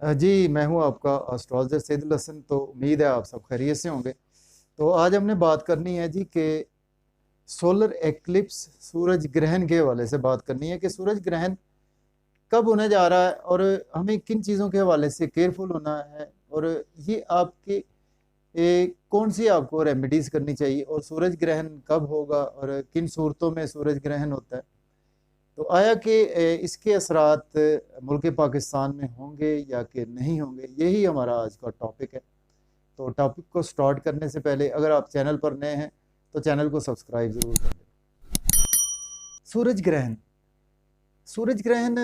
जी, मैं हूँ आपका एस्ट्रोलॉजर सैदुल हसन। तो उम्मीद है आप सब खैरियत से होंगे। तो आज हमने बात करनी है जी कि सोलर एक्लिप्स, सूरज ग्रहण के हवाले से बात करनी है कि सूरज ग्रहण कब होने जा रहा है और हमें किन चीज़ों के हवाले से केयरफुल होना है, और ये आपके कौन सी आपको रेमेडीज़ करनी चाहिए, और सूरज ग्रहण कब होगा और किन सूरतों में सूरज ग्रहण होता है। तो आया कि इसके असरात मुल्क पाकिस्तान में होंगे या कि नहीं होंगे, यही हमारा आज का टॉपिक है। तो टॉपिक को स्टार्ट करने से पहले अगर आप चैनल पर नए हैं तो चैनल को सब्सक्राइब ज़रूर कर दें। सूरज ग्रहण, सूरज ग्रहण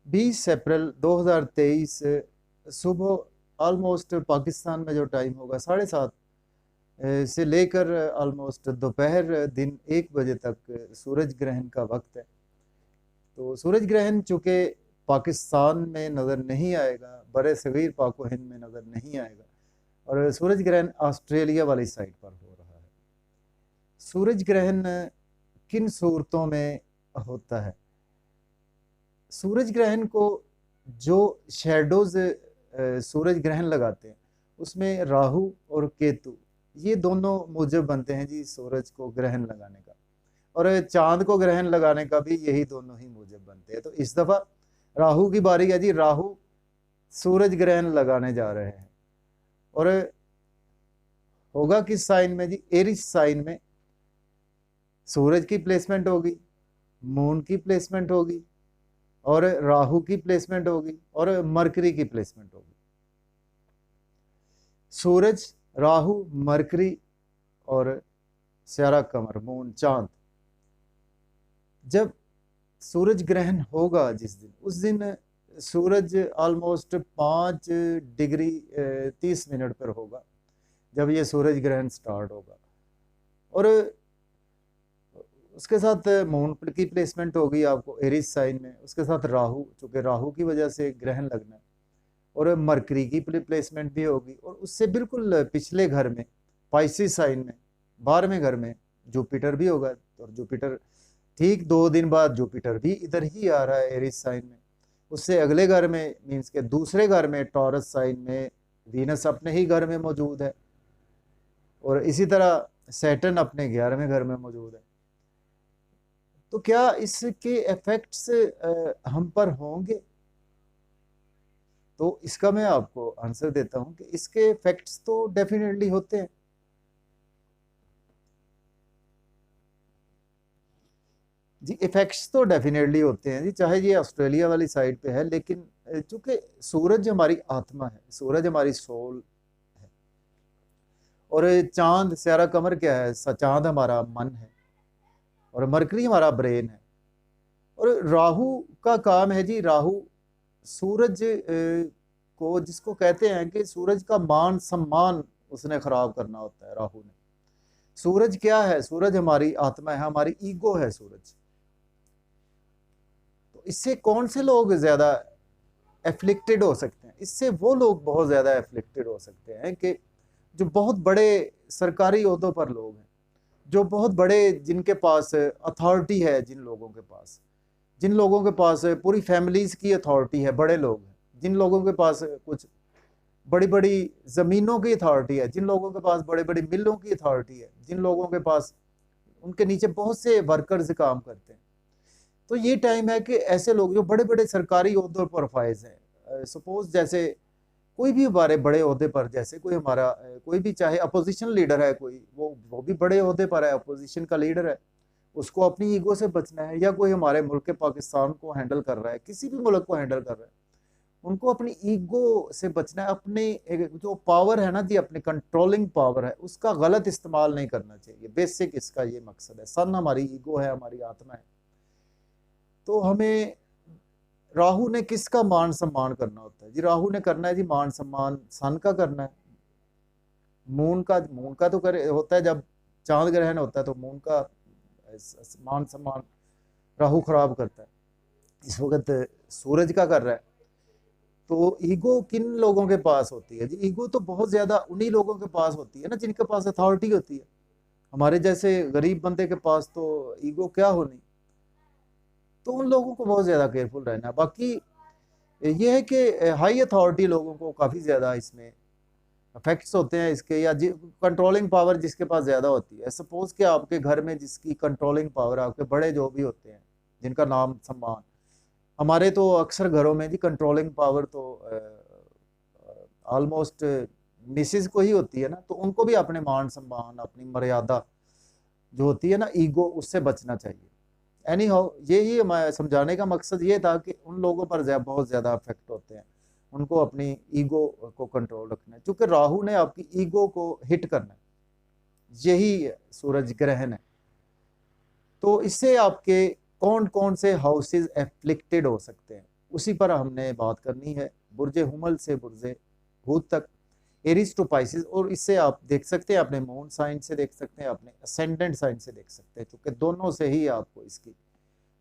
20 अप्रैल 2023 सुबह ऑलमोस्ट पाकिस्तान में जो टाइम होगा 7:30 से लेकर ऑलमोस्ट दोपहर दिन 1 बजे तक सूरज ग्रहण का वक्त है। तो सूरज ग्रहण चूँकि पाकिस्तान में नज़र नहीं आएगा, बरे सगीर पाक व हिंद में नज़र नहीं आएगा, और सूरज ग्रहण ऑस्ट्रेलिया वाली साइड पर हो रहा है। सूरज ग्रहण किन सूरतों में होता है? सूरज ग्रहण को जो शेडोज सूरज ग्रहण लगाते हैं उसमें राहु और केतु, ये दोनों मूजब बनते हैं जी सूरज को ग्रहण लगाने का, और चांद को ग्रहण लगाने का भी यही दोनों ही मूजब बनते हैं। तो इस दफ़ा राहु की बारी है जी। राहु सूरज ग्रहण लगाने जा रहे हैं, और होगा किस साइन में जी? एरिस साइन में सूरज की प्लेसमेंट होगी, मून की प्लेसमेंट होगी, और राहु की प्लेसमेंट होगी, और मरकरी की प्लेसमेंट होगी। सूरज, राहु, मरकरी और स्यारा कमर, मून, चांद, जब सूरज ग्रहण होगा जिस दिन, उस दिन सूरज ऑलमोस्ट 5 डिग्री 30 मिनट पर होगा जब ये सूरज ग्रहण स्टार्ट होगा। और उसके साथ मून की प्लेसमेंट होगी आपको एरिस साइन में, उसके साथ राहु, चूँकि राहु की वजह से ग्रहण लगना है, और मरकरी की प्लेसमेंट भी होगी। और उससे बिल्कुल पिछले घर में पाइसिस साइन में 12वें घर में जुपिटर भी होगा। और जुपिटर ठीक 2 दिन बाद जुपिटर भी इधर ही आ रहा है एरिस साइन में। उससे अगले घर में मीन्स के दूसरे घर में टॉरस साइन में वीनस अपने ही घर में मौजूद है, और इसी तरह सैटर्न अपने 11वें घर में मौजूद है। तो क्या इसके इफेक्ट्स हम पर होंगे? तो इसका मैं आपको आंसर देता हूं कि इसके इफेक्ट्स तो डेफिनेटली होते हैं जी। इफेक्ट्स तो डेफिनेटली होते हैं जी, चाहे ये ऑस्ट्रेलिया वाली साइड पे है, लेकिन चूंकि सूरज हमारी आत्मा है, सूरज हमारी सोल है, और चांद स्यारा कमर क्या है? चांद हमारा मन है, और मरकरी हमारा ब्रेन है। और राहु का काम है जी, राहु सूरज को, जिसको कहते हैं कि सूरज का मान सम्मान उसने खराब करना होता है राहु ने। सूरज क्या है? सूरज हमारी आत्मा है, हमारी ईगो है सूरज। तो इससे कौन से लोग ज्यादा एफ्लिक्टेड हो सकते हैं? इससे वो लोग बहुत ज्यादा एफ्लिक्टेड हो सकते हैं कि जो बहुत बड़े सरकारी ओहदों पर लोग हैं, जो बहुत बड़े, जिनके पास अथॉरिटी है, जिन लोगों के पास पूरी फैमिलीज की अथॉरिटी है, बड़े लोग हैं, जिन लोगों के पास कुछ बड़ी बड़ी ज़मीनों की अथॉरिटी है, जिन लोगों के पास बड़े बड़ी मिलों की अथॉरिटी है, जिन लोगों के पास उनके नीचे बहुत से वर्कर्स काम करते हैं। तो ये टाइम है कि ऐसे लोग जो बड़े बड़े सरकारी ओहदों पर फायज हैं, सपोज जैसे कोई भी हमारे बड़े ओहदे पर, जैसे कोई हमारा कोई भी, चाहे अपोजिशन लीडर है कोई, वो भी बड़े ओहदे पर है, अपोजिशन का लीडर है, उसको अपनी ईगो से बचना है। या कोई हमारे मुल्क के पाकिस्तान को हैंडल कर रहा है, किसी भी मुल्क को हैंडल कर रहा है, उनको अपनी ईगो से बचना है। अपने जो पावर है ना जी, अपने कंट्रोलिंग पावर है, उसका गलत इस्तेमाल नहीं करना चाहिए। बेसिक इसका ये मकसद है। सन हमारी ईगो है, हमारी आत्मा है। तो हमें राहु ने किसका मान सम्मान करना होता है जी? राहु ने करना है जी मान सम्मान सन का करना है। मून का तो करे होता है जब चांद ग्रहण होता है, तो मून का मान सम्मान राहु खराब करता है। इस वक्त सूरज का कर रहा है। तो ईगो किन लोगों के पास होती है जी? ईगो तो बहुत ज्यादा उन्हीं लोगों के पास होती है ना जिनके पास अथॉरिटी होती है। हमारे जैसे गरीब बंदे के पास तो ईगो क्या होनी। तो उन लोगों को बहुत ज्यादा केयरफुल रहना। बाकी ये है कि हाई अथॉरिटी लोगों को काफ़ी ज़्यादा इसमें इफेक्ट्स होते हैं इसके, या कंट्रोलिंग पावर जिसके पास ज़्यादा होती है। सपोज कि आपके घर में जिसकी कंट्रोलिंग पावर, आपके बड़े जो भी होते हैं जिनका नाम सम्मान, हमारे तो अक्सर घरों में जी कंट्रोलिंग पावर तो ऑलमोस्ट मिसिस को ही होती है ना, तो उनको भी अपने मान सम्मान, अपनी मर्यादा जो होती है ना, ईगो, उससे बचना चाहिए। एनी हाउ, यही मैं समझाने का मकसद ये था कि उन लोगों पर बहुत ज़्यादा इफेक्ट होते हैं, उनको अपनी ईगो को कंट्रोल रखना है, क्योंकि राहु ने आपकी ईगो को हिट करना है, यही सूरज ग्रहण है। तो इससे आपके कौन कौन से हाउसेस एफ्लिक्टेड हो सकते हैं, उसी पर हमने बात करनी है। बुर्जे हुमल से बुर्जे भूत तक, एरीज टू पाइसिस, और इससे आप देख सकते हैं अपने मून साइन से देख सकते हैं, अपने असेंडेंट साइन से देख सकते हैं, क्योंकि दोनों से ही आपको इसकी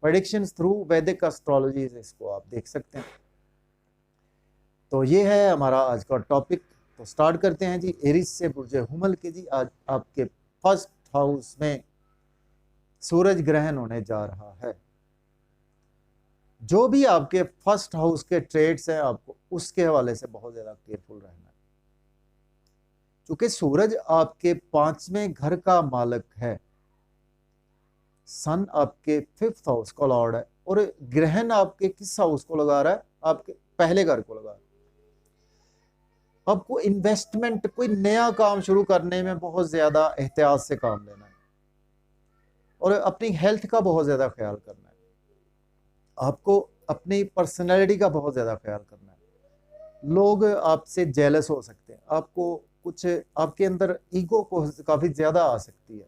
प्रेडिक्शंस थ्रू वैदिक एस्ट्रोलॉजी से इसको आप देख सकते हैं। तो ये है हमारा आज का टॉपिक। तो स्टार्ट करते हैं जी एरीज से बुर्जे हुमल के जी। आज आपके फर्स्ट हाउस में सूरज ग्रहण होने जा रहा है। जो भी आपके फर्स्ट हाउस के ट्रेड्स हैं, आपको उसके हवाले से बहुत ज्यादा केयरफुल रहना है, क्योंकि सूरज आपके 5वें घर का मालिक है, सन आपके 5th हाउस का लॉर्ड है, और ग्रहण आपके किस हाउस को लगा रहा है, आपके पहले घर को लगा रहा है। आपको इन्वेस्टमेंट, कोई नया काम शुरू करने में बहुत ज्यादा एहतियात से काम लेना है, और अपनी हेल्थ का बहुत ज्यादा ख्याल करना है, आपको अपनी पर्सनैलिटी का बहुत ज्यादा ख्याल करना है। लोग आपसे जेलस हो सकते हैं, आपको कुछ, आपके अंदर ईगो को काफी ज्यादा आ सकती है,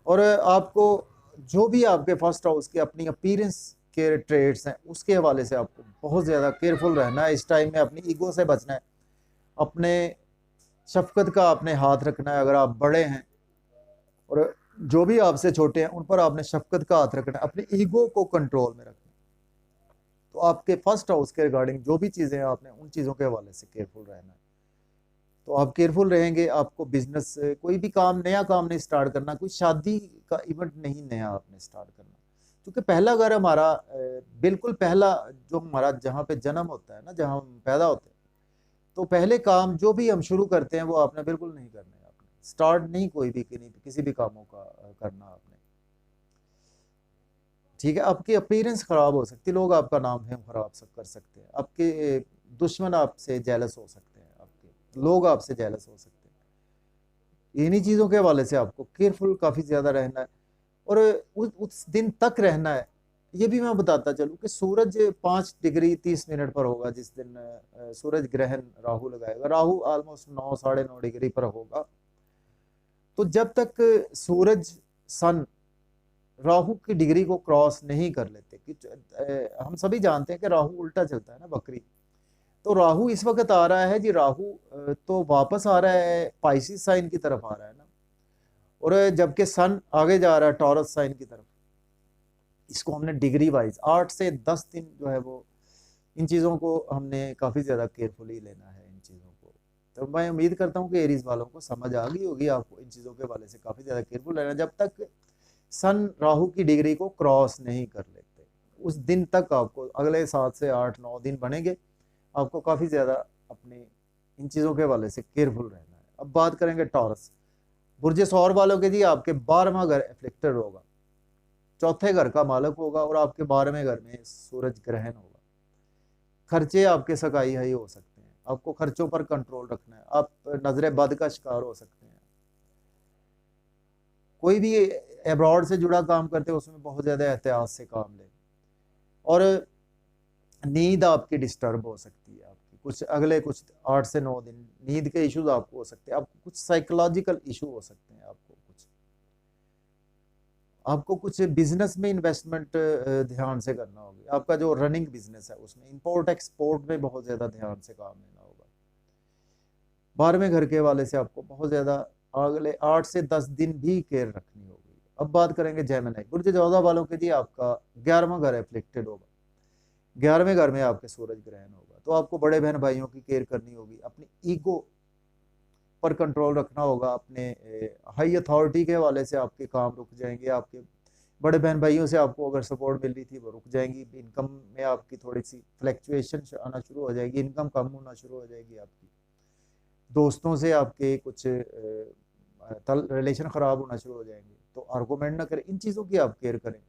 और आपको जो भी आपके फर्स्ट हाउस की अपनी अपीयरेंस के ट्रेड्स हैं, उसके हवाले से आपको बहुत ज़्यादा केयरफुल रहना है। इस टाइम में अपनी ईगो से बचना है, अपने शफकत का आपने हाथ रखना है। अगर आप बड़े हैं और जो भी आपसे छोटे हैं, उन पर आपने शफकत का हाथ रखना है, अपनी ईगो को कंट्रोल में रखना है। तो आपके फर्स्ट हाउस के रिगार्डिंग जो भी चीज़ें हैं, आपने उन चीज़ों के हवाले से केयरफुल रहना है। तो आप केयरफुल रहेंगे, आपको बिजनेस, कोई भी काम, नया काम नहीं स्टार्ट करना, कोई शादी का इवेंट नहीं नया आपने स्टार्ट करना, क्योंकि पहला घर हमारा बिल्कुल पहला जो हमारा, जहाँ पे जन्म होता है ना, जहाँ हम पैदा होते हैं, तो पहले काम जो भी हम शुरू करते हैं वो आपने बिल्कुल नहीं करना है, आपने स्टार्ट नहीं कोई भी किसी भी कामों का करना आपने, ठीक है। आपकी अपीयरेंस खराब हो सकती है, लोग आपका नाम है खराब कर सकते हैं, आपके दुश्मन आपसे जेलस हो सकते हैं, आपके लोग आपसे जेलस हो सकते हैं। इन्हीं चीज़ों के हवाले से आपको केयरफुल काफ़ी ज़्यादा रहना है, और उस दिन तक रहना है। ये भी मैं बताता चलूँ कि सूरज 5 डिग्री 30 मिनट पर होगा जिस दिन सूरज ग्रहण राहु लगाएगा। राहु ऑलमोस्ट 9 साढ़े 9 डिग्री पर होगा। तो जब तक सूरज सन राहु की डिग्री को क्रॉस नहीं कर लेते, कि हम सभी जानते हैं कि राहु उल्टा चलता है ना, बकरी। तो राहु इस वक्त आ रहा है जी, राहु तो वापस आ रहा है पाइसिस साइन की तरफ आ रहा है ना, और जबकि सन आगे जा रहा है टॉरस साइन की तरफ। इसको हमने डिग्री वाइज 8 से 10 दिन जो है वो, इन चीज़ों को हमने काफ़ी ज़्यादा केयरफुली लेना है इन चीज़ों को। तो मैं उम्मीद करता हूँ कि एरीज वालों को समझ आ गई होगी, आपको इन चीज़ों के हवाले से काफ़ी ज़्यादा केयरफुल रहना, जब तक सन राहु की डिग्री को क्रॉस नहीं कर लेते, उस दिन तक आपको, अगले 7 से 8-9 दिन बनेंगे, आपको काफ़ी ज़्यादा अपनी इन चीज़ों के हवाले से केयरफुल रहना है। अब बात करेंगे टॉरस बुर्जे सौर वालों के जी। आपके 12वां घर एफ्लिक्टेड होगा, चौथे घर का मालक होगा, और आपके 12वें घर में सूरज ग्रहण होगा। खर्चे आपके सगाई हाई हो सकते हैं, आपको खर्चों पर कंट्रोल रखना है, आप नजरे बद का शिकार हो सकते हैं। कोई भी एब्रॉड से जुड़ा काम करते हैं उसमें बहुत ज्यादा एहतियात से काम लें, और नींद आपकी डिस्टर्ब हो सकती है, आपकी कुछ अगले कुछ 8 से 9 दिन नींद के इश्यूज आपको हो सकते हैं, आपको कुछ साइकोलॉजिकल इशू हो सकते हैं, आपको कुछ बिजनेस में इन्वेस्टमेंट ध्यान से करना होगा, आपका जो रनिंग बिजनेस है उसमें इंपोर्ट एक्सपोर्ट में बहुत ज़्यादा ध्यान से काम लेना होगा। 12वें घर के हवाले से आपको बहुत ज़्यादा अगले 8 से 10 दिन भी केयर रखनी होगी। अब बात करेंगे जेमिनी बुर्ज 14 वालों के लिए। आपका 11वां घर एफ्लिक्टेड होगा, 11वें घर में आपके सूरज ग्रहण होगा, तो आपको बड़े बहन भाइयों की केयर करनी होगी, अपनी ईगो पर कंट्रोल रखना होगा, अपने हाई अथॉरिटी के हवाले से आपके काम रुक जाएंगे, आपके बड़े बहन भाइयों से आपको अगर सपोर्ट मिल रही थी वो रुक जाएंगी, इनकम में आपकी थोड़ी सी फ्लैक्चुएशन आना शुरू हो जाएगी, इनकम कम होना शुरू हो जाएगी आपकी, दोस्तों से आपके कुछ रिलेशन ख़राब होना शुरू हो जाएंगे। तो आर्गूमेंट ना करें, इन चीज़ों की आप केयर करें।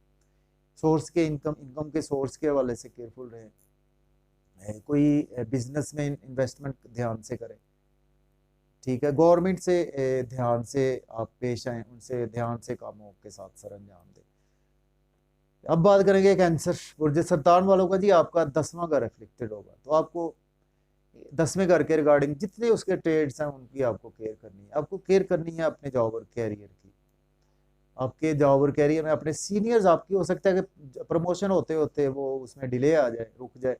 सोर्स के इनकम के सोर्स के हवाले से केयरफुल रहें। कोई बिजनेस में इन्वेस्टमेंट ध्यान से करें, ठीक है। गवर्नमेंट से ध्यान से आप पेश आएँ, उनसे ध्यान से कामों के साथ सर अंजाम दें। अब बात करेंगे कैंसर बुर्ज सरतान वालों का जी, आपका 10वां घर अफेक्टेड होगा, तो आपको 10वें घर के रिगार्डिंग जितने उसके ट्रेड्स हैं उनकी आपको केयर करनी है। आपको केयर करनी है अपने जॉब और कैरियर की। आपके जॉब और कैरियर में अपने सीनियर्स, आपकी हो सकता है कि प्रमोशन होते होते वो उसमें डिले आ जाए, रुक जाए,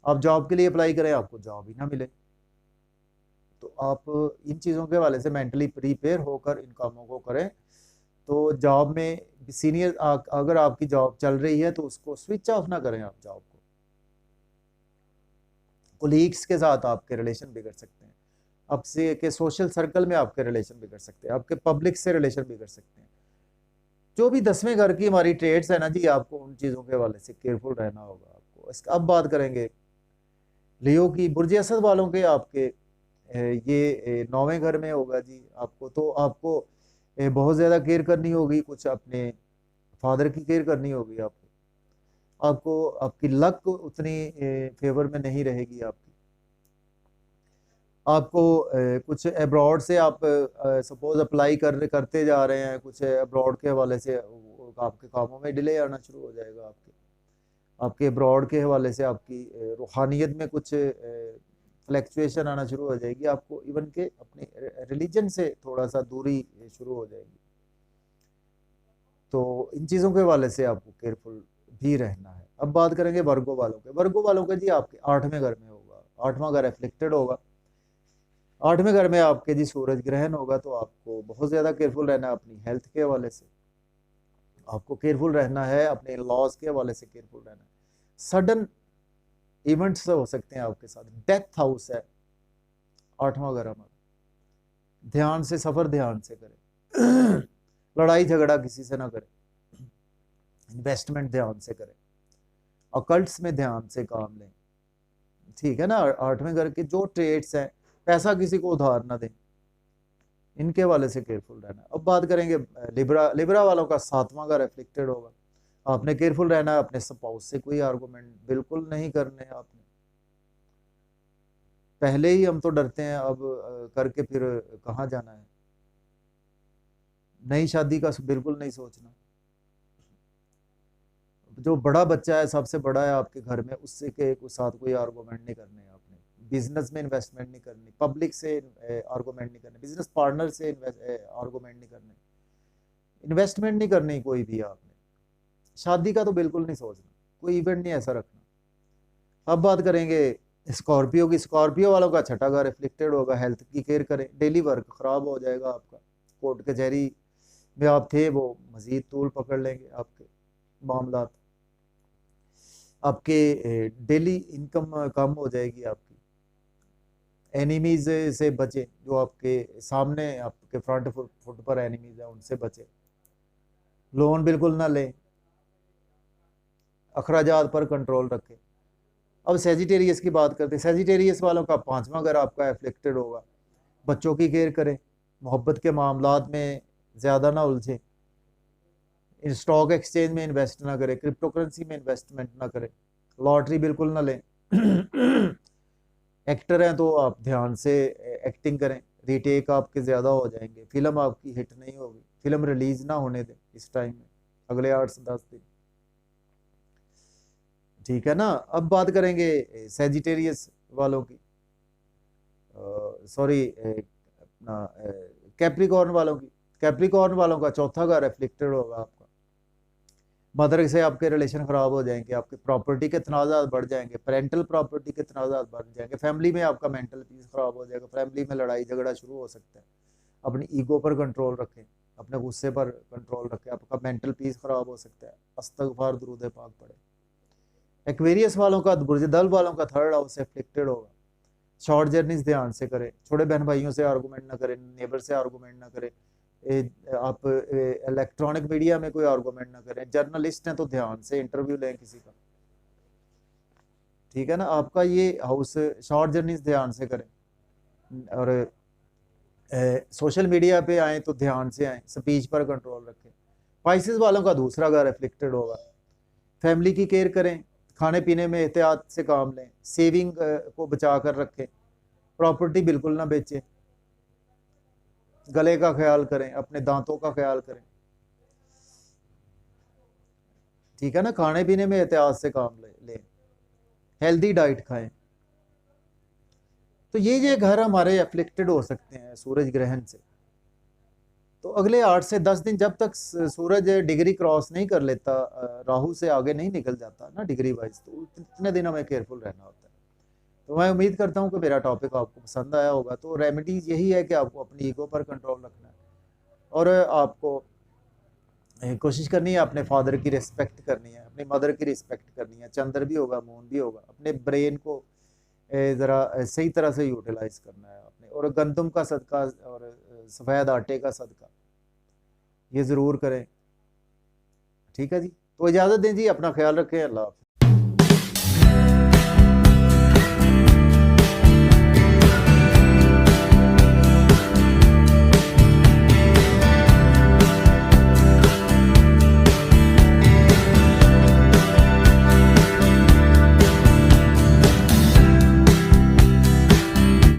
आप जॉब के लिए अप्लाई करें, आपको जॉब ही ना मिले। तो आप इन चीज़ों के हवाले से मेंटली प्रिपेयर होकर इन कामों को करें। तो जॉब में सीनियर अगर आपकी जॉब चल रही है तो उसको स्विच ऑफ ना करें आप जॉब को। कोलीग्स के साथ आपके रिलेशन बिगड़ सकते हैं, आपसे के सोशल सर्कल में आपके रिलेशन बिगड़ सकते हैं, आपके पब्लिक से रिलेशन बिगड़ सकते हैं। जो भी 10वें घर की हमारी ट्रेड्स है ना जी, आपको उन चीज़ों के हवाले से केयरफुल रहना होगा आपको। इसका अब बात करेंगे लियो की बुर्ज असद वालों के, आपके ये 9वें घर में होगा जी आपको। तो आपको बहुत ज़्यादा केयर करनी होगी, कुछ अपने फादर की केयर करनी होगी आपको आपकी लक उतनी फेवर में नहीं रहेगी आपको कुछ अब्रॉड से आप सपोज अप्लाई करते जा रहे हैं, कुछ अब्रॉड के हवाले से आपके कामों में डिले आना शुरू हो जाएगा। आपके अब्रॉड के हवाले से आपकी रूहानियत में कुछ फ्लैक्चुएशन आना शुरू हो जाएगी, आपको इवन के अपने रिलीजन से थोड़ा सा दूरी शुरू हो जाएगी। तो इन चीज़ों के हवाले से आपको केयरफुल भी रहना है। अब बात करेंगे वर्गो वालों के। वर्गो वालों का जी आपके 8वें घर में होगा, 8वां घर एफ्लिक्टेड होगा। 8वें घर में आपके जी सूरज ग्रहण होगा, तो आपको बहुत ज़्यादा केयरफुल रहना है अपनी हेल्थ के हवाले से, आपको केयरफुल रहना है अपने लॉज के हवाले से, केयरफुल रहना है। सडन इवेंट्स हो सकते हैं आपके साथ, डेथ हाउस है 8वां घर हमारा, ध्यान से सफ़र ध्यान से करें, लड़ाई झगड़ा किसी से ना करें, इन्वेस्टमेंट ध्यान से करें, अकल्ट्स में ध्यान से काम लें, ठीक है ना। 8वें घर के जो ट्रेड्स हैं, पैसा किसी को उधार ना दें, इनके वाले से केयरफुल रहना। अब बात करेंगे लिब्रा वालों का 7वां घर एफ्लिक्टेड होगा, आपने केयरफुल रहना है अपने स्पाउस से कोई आर्गूमेंट बिल्कुल नहीं करने आपने। पहले ही हम तो डरते हैं, अब करके फिर कहाँ जाना है। नई शादी का बिल्कुल नहीं सोचना। जो बड़ा बच्चा है, सबसे बड़ा है आपके घर में, उससे के साथ कोई आर्गूमेंट नहीं करने आपने। बिजनेस में इन्वेस्टमेंट नहीं करनी, पब्लिक से आर्गूमेंट नहीं करने, बिजनेस पार्टनर से आर्गूमेंट नहीं करने, इन्वेस्टमेंट नहीं करनी कोई भी आपने। शादी का तो बिल्कुल नहीं सोचना, कोई इवेंट नहीं ऐसा रखना। अब बात करेंगे स्कॉर्पियो की। स्कॉर्पियो वालों का 6ठा घर एफ्लिक्टेड होगा, हेल्थ की केयर करें, डेली वर्क खराब हो जाएगा आपका, कोर्ट कचहरी में आप थे वो मजीद तूल पकड़ लेंगे आपके मामला, आपके डेली इनकम कम हो जाएगी आपकी। एनिमीज से बचें, जो आपके सामने आपके फ्रंट फुट पर एनिमीज हैं उनसे बचें। लोन बिल्कुल ना लें, अखराजात पर कंट्रोल रखें। अब सेजिटेरियस की बात करते हैं। सेजिटेरियस वालों का 5वां घर आपका एफ्लिक्टेड होगा, बच्चों की केयर करें, मोहब्बत के मामलात में ज़्यादा ना उलझें, स्टॉक एक्सचेंज में इन्वेस्ट ना करें, क्रिप्टो करेंसी में इन्वेस्टमेंट ना करें, लॉटरी बिल्कुल ना लें। एक्टर हैं तो आप ध्यान से एक्टिंग करें, रीटेक आपके ज़्यादा हो जाएंगे, फिल्म आपकी हिट नहीं होगी, फिल्म रिलीज ना होने दें इस टाइम में, अगले 8 से 10 दिन, ठीक है ना। अब बात करेंगे सेजिटेरियस वालों की, सॉरी अपना कैप्रिकॉर्न वालों की। कैप्रिकॉर्न वालों का 4था घर एफ्लिक्टेड होगा आपका, मदर से आपके रिलेशन खराब हो जाएंगे, आपके प्रॉपर्टी के तनाज़ात बढ़ जाएंगे, पेरेंटल प्रॉपर्टी के तनाज़ात बढ़ जाएंगे, फैमिली में आपका मेंटल पीस खराब हो जाएगा, फैमिली में लड़ाई झगड़ा शुरू हो सकता है। अपनी ईगो पर कंट्रोल रखें, अपने गुस्से पर कंट्रोल रखें, आपका मेंटल पीस खराब हो सकता है। अस्तगफार दुरूद पाक पढ़े। एक्वेरियस वालों का, बुर्ज दल वालों का 3rd हाउस एफ्लिक्टेड होगा, शॉर्ट जर्नीज ध्यान से करें, छोटे बहन भाइयों से आर्गूमेंट ना करें, नेबर से आर्गूमेंट ना करें, आप इलेक्ट्रॉनिक मीडिया में कोई आर्गूमेंट ना करें, जर्नलिस्ट हैं तो ध्यान से इंटरव्यू लें किसी का, ठीक है ना। आपका ये हाउस शॉर्ट जर्नीज ध्यान से करें, और सोशल मीडिया पे आए तो ध्यान से आए, स्पीच पर कंट्रोल रखें। स्पाइसेस वालों का दूसरा घर एफ्लिक्टेड होगा। फैमिली की केयर करें, खाने पीने में एहतियात से काम लें, सेविंग को बचा कर रखें, प्रॉपर्टी बिल्कुल ना बेचें, गले का ख्याल करें, अपने दांतों का ख्याल करें, ठीक है ना। खाने पीने में एहतियात से काम लें, हेल्दी डाइट खाएं। तो ये घर हमारे एफ्लिक्टेड हो सकते हैं सूरज ग्रहण से। तो अगले 8 से 10 दिन, जब तक सूरज डिग्री क्रॉस नहीं कर लेता, राहु से आगे नहीं निकल जाता ना डिग्री वाइज, तो इतने दिन हमें केयरफुल रहना होता है। तो मैं उम्मीद करता हूँ कि मेरा टॉपिक आपको पसंद आया होगा। तो रेमेडीज यही है कि आपको अपनी ईगो पर कंट्रोल रखना है, और आपको कोशिश करनी है अपने फादर की रिस्पेक्ट करनी है, अपनी मदर की रिस्पेक्ट करनी है। चंद्र भी होगा, मून भी होगा, अपने ब्रेन को ज़रा सही तरह से यूटिलाइज करना है अपने, और गंदम का सदका और सफ़ेद आटे का सदका ये ज़रूर करें, ठीक है जी। तो इजाज़त दें जी, अपना ख्याल रखें, अल्लाह हाफ़िज़।